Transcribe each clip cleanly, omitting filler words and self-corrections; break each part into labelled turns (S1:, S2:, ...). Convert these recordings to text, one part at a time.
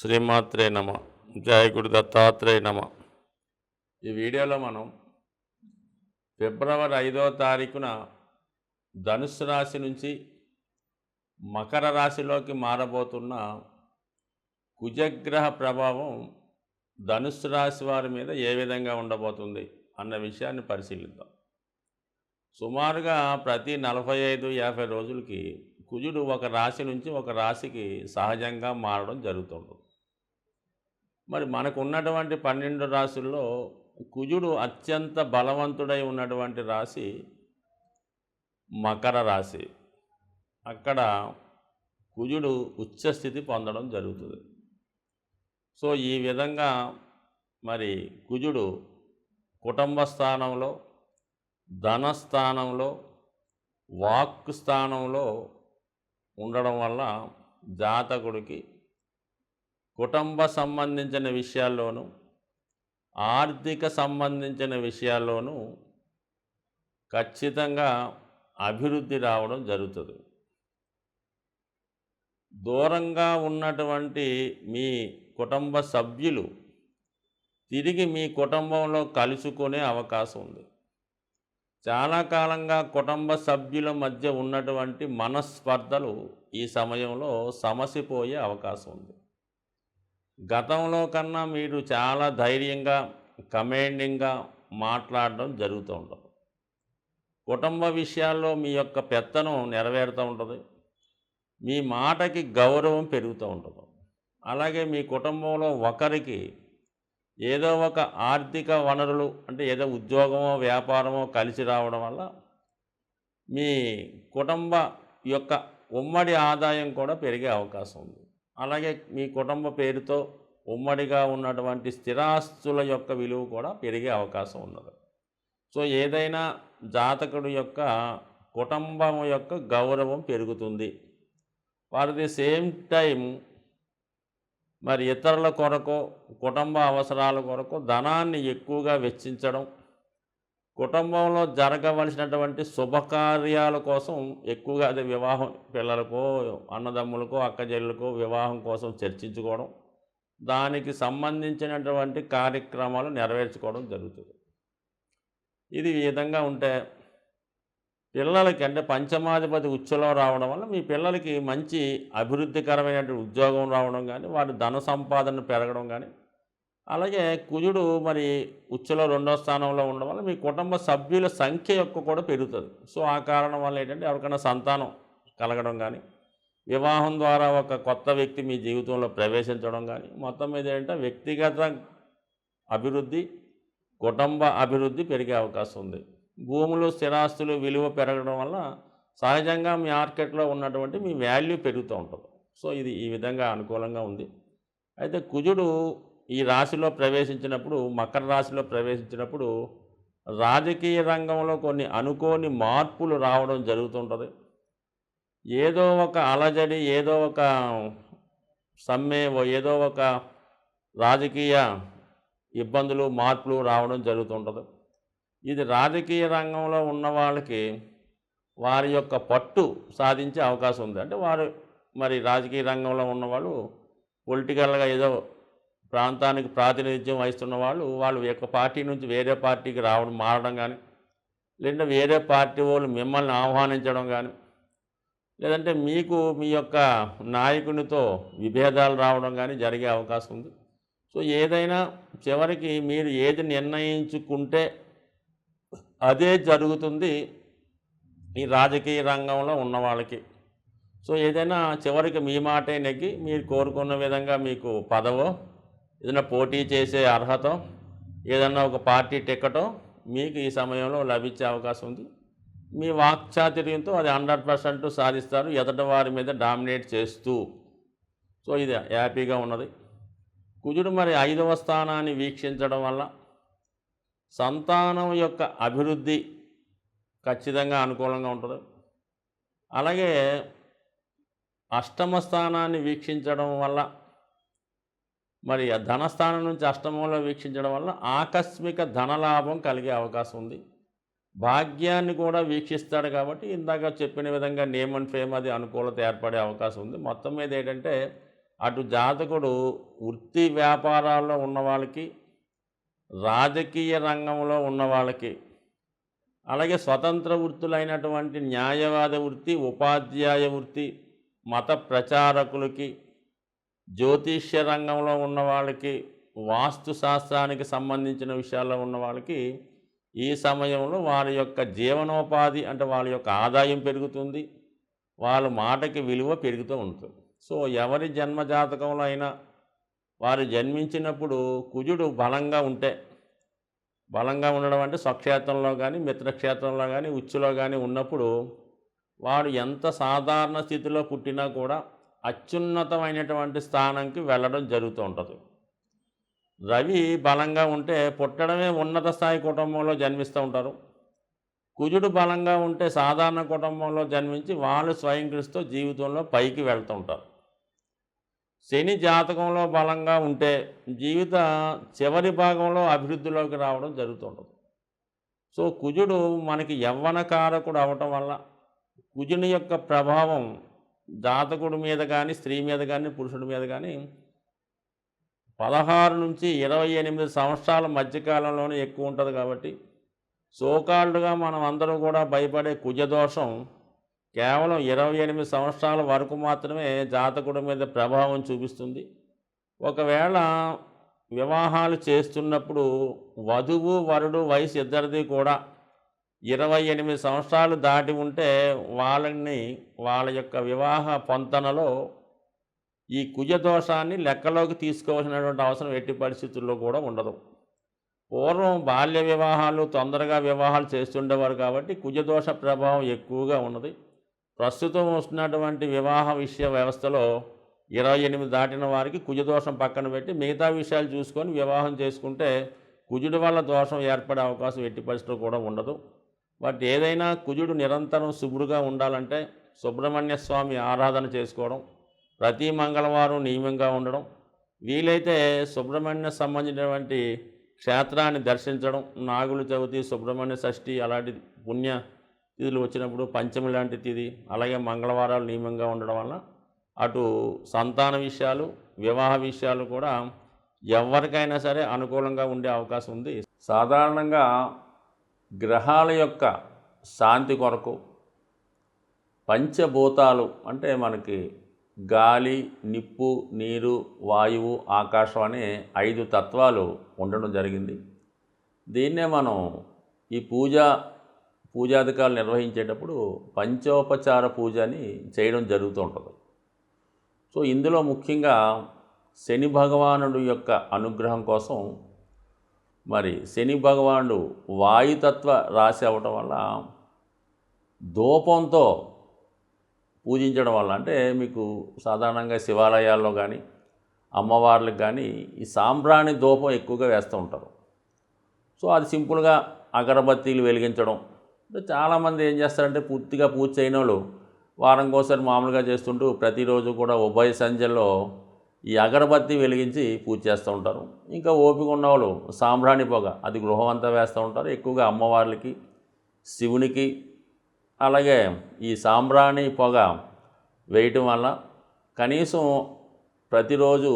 S1: శ్రీమాత్రే నమ. జయ గురు దత్తాత్రేయ నమ. ఈ వీడియోలో మనం ఫిబ్రవరి 5వ తారీఖున ధనుస్సు రాశి నుంచి మకర రాశిలోకి మారబోతున్న కుజగ్రహ ప్రభావం ధనుస్సు రాశి వారి మీద ఏ విధంగా ఉండబోతుంది అన్న విషయాన్ని పరిశీలిద్దాం. సుమారుగా ప్రతి 45-50 రోజులకి కుజుడు ఒక రాశి నుంచి ఒక రాశికి సహజంగా మారడం జరుగుతుంది. మరి మనకు ఉన్నటువంటి 12 రాశుల్లో కుజుడు అత్యంత బలవంతుడై ఉన్నటువంటి రాశి మకర రాశి. అక్కడ కుజుడు ఉచ్చస్థితి పొందడం జరుగుతుంది. సో ఈ విధంగా మరి కుజుడు కుటుంబ స్థానంలో, ధనస్థానంలో, వాక్ స్థానంలో ఉండడం వల్ల జాతకుడికి కుటుంబ సంబంధించిన విషయాల్లోనూ, ఆర్థిక సంబంధించిన విషయాల్లోనూ ఖచ్చితంగా అభివృద్ధి రావడం జరుగుతుంది. దూరంగా ఉన్నటువంటి మీ కుటుంబ సభ్యులు తిరిగి మీ కుటుంబంలో కలుసుకునే అవకాశం ఉంది. చాలా కాలంగా కుటుంబ సభ్యుల మధ్య ఉన్నటువంటి మనస్పర్ధలు ఈ సమయంలో సమసిపోయే అవకాశం ఉంది. గతంలో కన్నా మీరు చాలా ధైర్యంగా, కమాండింగ్గా మాట్లాడడం జరుగుతూ ఉంటుంది. కుటుంబ విషయాల్లో మీ యొక్క పెత్తనం నెరవేరుతూ ఉంటుంది. మీ మాటకి గౌరవం పెరుగుతూ ఉంటుంది. అలాగే మీ కుటుంబంలో ఒకరికి ఏదో ఒక ఆర్థిక వనరులు, అంటే ఏదో ఉద్యోగమో వ్యాపారమో కలిసి రావడం వల్ల మీ కుటుంబ యొక్క ఉమ్మడి ఆదాయం కూడా పెరిగే అవకాశం ఉంది. అలాగే మీ కుటుంబ పేరుతో ఉమ్మడిగా ఉన్నటువంటి స్థిరాస్తుల యొక్క విలువ కూడా పెరిగే అవకాశం ఉన్నది. సో ఏదైనా జాతకుడి యొక్క కుటుంబం యొక్క గౌరవం పెరుగుతుంది. వాట్ ది సేమ్ టైం మరి ఇతరుల కొరకు, కుటుంబ అవసరాల కొరకు ధనాన్ని ఎక్కువగా వెచ్చించడం, కుటుంబంలో జరగవలసినటువంటి శుభకార్యాల కోసం ఎక్కువగా, అది వివాహం, పిల్లలకో అన్నదమ్ములకో అక్కచెల్లెలకో వివాహం కోసం చర్చించుకోవడం, దానికి సంబంధించినటువంటి కార్యక్రమాలు నెరవేర్చుకోవడం జరుగుతుంది. ఇది ఈ విధంగా ఉంటే పిల్లలకి, అంటే పంచమాధిపతి ఉచ్చులో రావడం వల్ల మీ పిల్లలకి మంచి అభివృద్ధికరమైనటువంటి ఉద్యోగం రావడం కానీ, వారి ధన సంపాదన పెరగడం కానీ, అలాగే కుజుడు మరి ఉచ్చులో 2వ స్థానంలో ఉండడం వల్ల మీ కుటుంబ సభ్యుల సంఖ్య యొక్క కూడా పెరుగుతుంది. సో ఆ కారణం వల్ల ఏంటంటే ఎవరికైనా సంతానం కలగడం కానీ, వివాహం ద్వారా ఒక కొత్త వ్యక్తి మీ జీవితంలో ప్రవేశించడం కానీ, మొత్తం మీద ఏంటంటే వ్యక్తిగత అభివృద్ధి, కుటుంబ అభివృద్ధి పెరిగే అవకాశం ఉంది. భూములు, స్థిరాస్తులు విలువ పెరగడం వల్ల సహజంగా మీ మార్కెట్లో ఉన్నటువంటి మీ వాల్యూ పెరుగుతూ ఉంటుంది. సో ఇది ఈ విధంగా అనుకూలంగా ఉంది. అయితే కుజుడు ఈ రాశిలో ప్రవేశించినప్పుడు, మకర రాశిలో ప్రవేశించినప్పుడు రాజకీయ రంగంలో కొన్ని అనుకోని మార్పులు రావడం జరుగుతుంటుంది. ఏదో ఒక అలజడి, ఏదో ఒక సమ్మె, ఏదో ఒక రాజకీయ ఇబ్బందులు, మార్పులు రావడం జరుగుతుంటుంది. ఇది రాజకీయ రంగంలో ఉన్న వాళ్ళకి వారి యొక్క పట్టు సాధించే అవకాశం ఉంది. అంటే వారు మరి రాజకీయ రంగంలో ఉన్నవాళ్ళు పొలిటికల్గా ఏదో ప్రాంతానికి ప్రాతినిధ్యం వహిస్తున్న వాళ్ళు యొక్క పార్టీ నుంచి వేరే పార్టీకి మారడం కానీ, లేదంటే వేరే పార్టీ వాళ్ళు మిమ్మల్ని ఆహ్వానించడం కానీ, లేదంటే మీకు మీ యొక్క నాయకునితో విభేదాలు రావడం కానీ జరిగే అవకాశం ఉంది. సో ఏదైనా చివరికి మీరు ఏది నిర్ణయించుకుంటే అదే జరుగుతుంది ఈ రాజకీయ రంగంలో ఉన్న వాళ్ళకి. సో ఏదైనా చివరికి మీ మాటే నెగ్గి మీరు కోరుకున్న విధంగా మీకు పదవో, ఏదైనా పోటీ చేసే అర్హత, ఏదన్నా ఒక పార్టీ టికెటో మీకు ఈ సమయంలో లభించే అవకాశం ఉంది. మీ వాక్చాతుర్యంతో అది 100% సాధిస్తారు, ఎదుటి వారి మీద డామినేట్ చేస్తూ. సో ఇది హ్యాపీగా ఉన్నది. కుజుడు మరి 5వ స్థానాన్ని వీక్షించడం వల్ల సంతానం యొక్క అభివృద్ధి ఖచ్చితంగా అనుకూలంగా ఉంటుంది. అలాగే 8వ స్థానాన్ని వీక్షించడం వల్ల, మరి ధనస్థానం నుంచి 8మంలో వీక్షించడం వల్ల ఆకస్మిక ధనలాభం కలిగే అవకాశం ఉంది. భాగ్యాన్ని కూడా వీక్షిస్తాడు కాబట్టి ఇందాక చెప్పిన విధంగా నేమ్ అండ్ ఫేమ్, అది అనుకూలత ఏర్పడే అవకాశం ఉంది. మొత్తం మీద ఏంటంటే అటు జాతకుడు వృత్తి వ్యాపారాల్లో ఉన్న వాళ్ళకి, రాజకీయ రంగంలో ఉన్న వాళ్ళకి, అలాగే స్వతంత్ర వృత్తులైనటువంటి న్యాయవాద వృత్తి, ఉపాధ్యాయ వృత్తి, మత ప్రచారకులకి, జ్యోతిష్య రంగంలో ఉన్న వాళ్ళకి, వాస్తు శాస్త్రానికి సంబంధించిన విషయాల్లో ఉన్న వాళ్ళకి ఈ సమయంలో వారి యొక్క జీవనోపాధి అంటే వాళ్ళ యొక్క ఆదాయం పెరుగుతుంది, వాళ్ళ మాటకి విలువ పెరుగుతూ ఉంటుంది. సో ఎవరి జన్మజాతకంలో అయినా వారు జన్మించినప్పుడు కుజుడు బలంగా ఉండడం అంటే స్వక్షేత్రంలో కానీ, మిత్రక్షేత్రంలో కానీ, ఉచ్చులో కానీ ఉన్నప్పుడు వాడు ఎంత సాధారణ స్థితిలో పుట్టినా కూడా అత్యున్నతమైనటువంటి స్థానంకి వెళ్ళడం జరుగుతూ ఉంటుంది. రవి బలంగా ఉంటే పుట్టడమే ఉన్నత స్థాయి కుటుంబంలో జన్మిస్తూ ఉంటారు. కుజుడు బలంగా ఉంటే సాధారణ కుటుంబంలో జన్మించి వాళ్ళు స్వయంకృష్తో జీవితంలో పైకి వెళ్తూ ఉంటారు. శని జాతకంలో బలంగా ఉంటే జీవిత చివరి భాగంలో అభివృద్ధిలోకి రావడం జరుగుతుంటుంది. సో కుజుడు మనకి యవ్వనకారకుడు అవటం వల్ల కుజుని యొక్క ప్రభావం జాతకుడి మీద కానీ, స్త్రీ మీద కానీ, పురుషుడి మీద కానీ 16 నుంచి 28 సంవత్సరాల మధ్యకాలంలోనే ఎక్కువ ఉంటుంది. కాబట్టి సోకాల్డ్గా మనం అందరూ కూడా భయపడే కుజదోషం కేవలం 28 సంవత్సరాల వరకు మాత్రమే జాతకుడి మీద ప్రభావం చూపిస్తుంది. ఒకవేళ వివాహాలు చేస్తున్నప్పుడు వధువు వరుడు వయసు ఇద్దరిది కూడా 28 సంవత్సరాలు దాటి ఉంటే వాళ్ళ యొక్క వివాహ పొంతనలో ఈ కుజదోషాన్ని లెక్కలోకి తీసుకోవాల్సినటువంటి అవసరం ఎట్టి పరిస్థితుల్లో కూడా ఉండదు. పూర్వం బాల్య వివాహాలు, తొందరగా వివాహాలు చేస్తుండేవారు కాబట్టి కుజదోష ప్రభావం ఎక్కువగా ఉన్నది. ప్రస్తుతం వస్తున్నటువంటి వివాహ విషయ వ్యవస్థలో 28 దాటిన వారికి కుజదోషం పక్కన పెట్టి మిగతా విషయాలు చూసుకొని వివాహం చేసుకుంటే కుజుడి వల్ల దోషం ఏర్పడే అవకాశం ఎట్టి పరిస్థితుల్లో కూడా ఉండదు. బట్ ఏదైనా కుజుడు నిరంతరం శుభ్రుగా ఉండాలంటే సుబ్రహ్మణ్య స్వామి ఆరాధన చేసుకోవడం, ప్రతి మంగళవారం నియమంగా ఉండడం, వీలైతే సుబ్రహ్మణ్య సంబంధించినటువంటి క్షేత్రాన్ని దర్శించడం, నాగుల చవితి, సుబ్రహ్మణ్య షష్ఠి అలాంటి పుణ్య తిథులు వచ్చినప్పుడు, పంచమి లాంటి తిథి, అలాగే మంగళవారాలు నియమంగా ఉండడం వల్ల అటు సంతాన విషయాలు, వివాహ విషయాలు కూడా ఎవరికైనా సరే అనుకూలంగా ఉండే అవకాశం ఉంది. సాధారణంగా గ్రహాల యొక్క శాంతి కొరకు పంచభూతాలు అంటే మనకి గాలి, నిప్పు, నీరు, వాయువు, ఆకాశం అనే 5 తత్వాలు ఉండడం జరిగింది. దీన్నే మనం ఈ పూజాధికారులు నిర్వహించేటప్పుడు పంచోపచార పూజ అని చేయడం జరుగుతూ ఉంటుంది. సో ఇందులో ముఖ్యంగా శని భగవానుడు యొక్క అనుగ్రహం కోసం మరి శని భగవానుడు వాయుతత్వ రాశి అవ్వటం వల్ల ధూపంతో పూజించడం వల్ల, అంటే మీకు సాధారణంగా శివాలయాల్లో కానీ అమ్మవార్లకు కానీ ఈ సాంబ్రాణి ధూపం ఎక్కువగా వేస్తూ ఉంటారు. సో అది సింపుల్గా అగరబత్తీలు వెలిగించడం. అంటే చాలామంది ఏం చేస్తారంటే పూర్తిగా పూజ చేయని వాళ్ళు వారంకోసారి మామూలుగా చేస్తుంటూ ప్రతిరోజు కూడా ఉభయ సంధ్యల్లో ఈ అగరబత్తి వెలిగించి పూజ చేస్తూ ఉంటారు. ఇంకా ఓపిక ఉన్నవాళ్ళు సాంబ్రాణి పొగ అది గృహం అంతా వేస్తూ ఉంటారు. ఎక్కువగా అమ్మవార్లకి, శివునికి, అలాగే ఈ సాంబ్రాణి పొగ వేయటం వల్ల కనీసం ప్రతిరోజు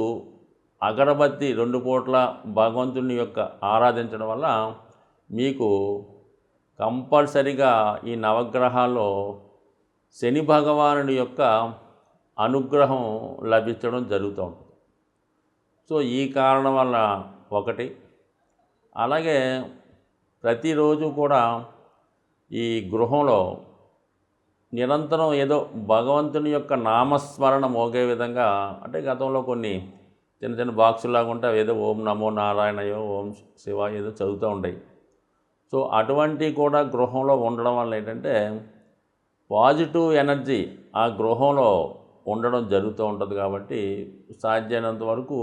S1: అగరబత్తి 2 పూట్ల భగవంతుని యొక్క ఆరాధించడం వల్ల మీకు కంపల్సరిగా ఈ నవగ్రహాల్లో శని భగవానుడి యొక్క అనుగ్రహం లభించడం జరుగుతూ ఉంటుంది. సో ఈ కారణం వల్ల ఒకటి, అలాగే ప్రతిరోజు కూడా ఈ గృహంలో నిరంతరం ఏదో భగవంతుని యొక్క నామస్మరణ మోగే విధంగా, అంటే గతంలో కొన్ని చిన్న చిన్న బాక్సులాగా ఉంటే ఏదో ఓం నమో నారాయణయో, ఓం శివాయ ఏదో చదువుతూ ఉంటాయి. సో అటువంటి కూడా గృహంలో ఉండడం వల్ల ఏంటంటే పాజిటివ్ ఎనర్జీ ఆ గృహంలో ఉండడం జరుగుతూ ఉంటుంది. కాబట్టి సాధ్యమైనంత వరకు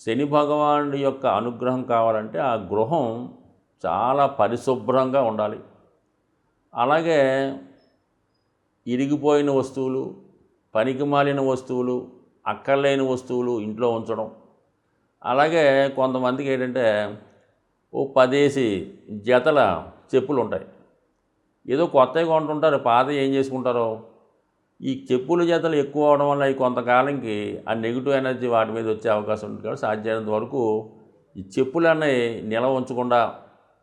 S1: శని భగవానుడి యొక్క అనుగ్రహం కావాలంటే ఆ గృహం చాలా పరిశుభ్రంగా ఉండాలి. అలాగే ఇరిగిపోయిన వస్తువులు, పనికిమాలిన వస్తువులు, అక్కర్లేని వస్తువులు ఇంట్లో ఉంచడం. అలాగే కొంతమందికి ఏంటంటే 10 జతల చెప్పులు ఉంటాయి, ఏదో కొత్తవి కొంటుంటారు, పాత ఏం చేసుకుంటారో. ఈ చెప్పుల జతలు ఎక్కువ అవడం వల్ల ఈ కొంతకాలంకి ఆ నెగిటివ్ ఎనర్జీ వాటి మీద వచ్చే అవకాశం ఉంటుంది. కాబట్టి సాధ్యమైనంత వరకు ఈ చెప్పులు అనేవి నిల్వ ఉంచకుండా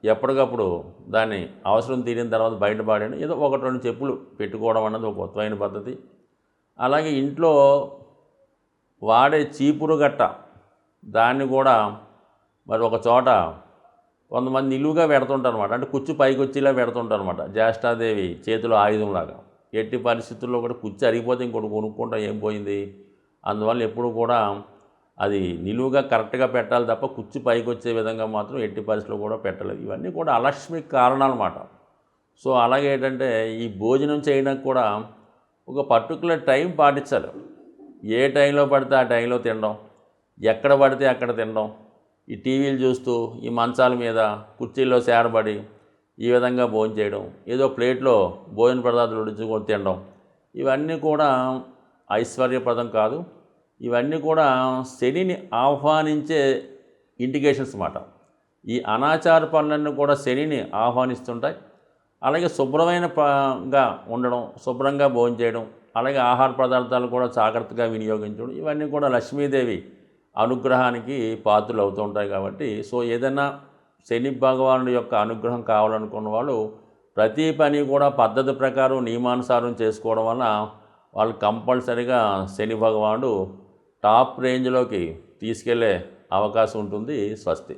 S1: ఎప్పటికప్పుడు దాన్ని అవసరం తీరిన తర్వాత బయటపడేయండి. ఏదో 1-2 చెప్పులు పెట్టుకోవడం అన్నది ఒక కొత్తమైన పద్ధతి. అలాగే ఇంట్లో వాడే చీపురు గట్ట దాన్ని కూడా మరి ఒక చోట కొంతమంది నిలువుగా పెడుతుంటారు అనమాట. అంటే కుచ్చు పైకి వచ్చేలా పెడుతుంటారు అనమాట. జ్యేష్ఠాదేవి చేతిలో ఆయుధంలాగా. ఎట్టి పరిస్థితుల్లో కూడా కుచ్చు అరిగిపోతే ఇంకోటి కొనుక్కుంటా ఏం పోయింది. అందువల్ల ఎప్పుడు కూడా అది నిలువుగా కరెక్ట్గా పెట్టాలి తప్ప కుచ్చు పైకి వచ్చే విధంగా మాత్రం ఎట్టి పరిస్థితుల్లో కూడా పెట్టలేదు. ఇవన్నీ కూడా అలక్ష్మికి కారణాలు అన్నమాట. సో అలాగే ఏంటంటే ఈ భోజనం చేయడానికి కూడా ఒక పర్టికులర్ టైం పాటించాలి. ఏ టైంలో పడితే ఆ టైంలో తినడం, ఎక్కడ పడితే అక్కడ తినడం, ఈ టీవీలు చూస్తూ ఈ మంచాల మీద కుర్చీల్లో సేరబడి ఈ విధంగా భోజనం చేయడం, ఏదో ప్లేట్లో భోజన పదార్థాలు ఉడుచుకొని తినడం, ఇవన్నీ కూడా ఐశ్వర్యప్రదం కాదు. ఇవన్నీ కూడా శనిని ఆహ్వానించే ఇండికేషన్స్ అన్నమాట. ఈ అనాచార పనులన్నీ కూడా శనిని ఆహ్వానిస్తుంటాయి. అలాగే శుభ్రమైనగా ఉండడం, శుభ్రంగా భోజనం చేయడం, అలాగే ఆహార పదార్థాలు కూడా జాగ్రత్తగా వినియోగించడం, ఇవన్నీ కూడా లక్ష్మీదేవి అనుగ్రహానికి పాత్రలు అవుతూ ఉంటాయి. కాబట్టి సో ఏదైనా శని భగవానుడి యొక్క అనుగ్రహం కావాలనుకున్న వాళ్ళు ప్రతి పని కూడా పద్ధతి ప్రకారం నియమానుసారం చేసుకోవడం వల్ల వాళ్ళు కంపల్సరీగా శని భగవానుడు టాప్ రేంజ్లోకి తీసుకెళ్లే అవకాశం ఉంటుంది. స్వస్తి.